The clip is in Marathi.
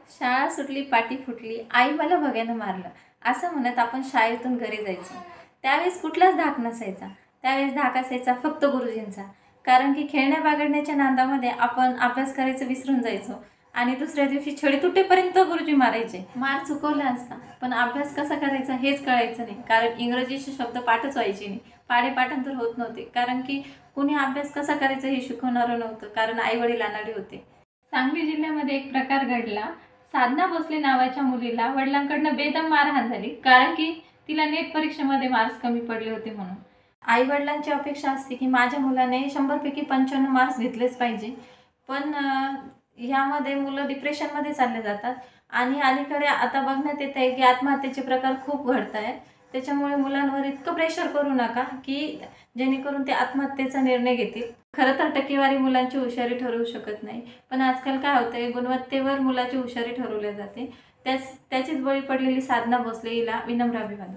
शाळा सुटली पाटी फुटली, आई मला भग्यानं मारलं, असं म्हणत आपण शाळेतून घरी जायचो. त्यावेळेस कुठलाच धाक नसायचा. त्यावेळेस धाक असायचा फक्त गुरुजींचा. कारण की खेळण्या बागडण्याच्या नादामध्ये आपण अभ्यास करायचं विसरून जायचो आणि दुसऱ्या दिवशी छडी तुटेपर्यंत गुरुजी मारायचे. मार चुकवला असता, पण अभ्यास कसा करायचा हेच कळायचं नाही. कारण इंग्रजीचे शब्द पाठच व्हायचे नाही, पाढे-पाठांतर होत नव्हते. कारण की कुणी अभ्यास कसा करायचा हे शिकवणारं नव्हतं, कारण आई-वडील अनाडी होते. सांगली जिल्ह्यामध्ये एक प्रकार घडला. साधना भोसले नावाच्या मुलीला वडिलांकडनं बेदम मारहाण झाली, कारण की तिला नेट परीक्षेमध्ये मार्क्स कमी पडले होते म्हणून. आई वडिलांची अपेक्षा असते की माझ्या मुलाने 100 पैकी 95 मार्क्स घेतलेच पाहिजे. पण ह्यामध्ये मुलं डिप्रेशनमध्ये चालले जातात आणि अलीकडे आता बघण्यात येत आहे की आत्महत्येचे प्रकार खूप घडत आहेत. त्याच्यामुळे मुलांवर इतकं प्रेशर करू नका की जेणेकरून ते आत्महत्येचा निर्णय घेतील. खरं तर टक्केवारी मुलांची हुशारी ठरवू शकत नाही, पण आजकाल काय होतंय, गुणवत्तेवर मुलाची हुशारी ठरवली जाते. त्याचीच बळी पडलेली साधना भोसले हिला विनम्र अभिवादन.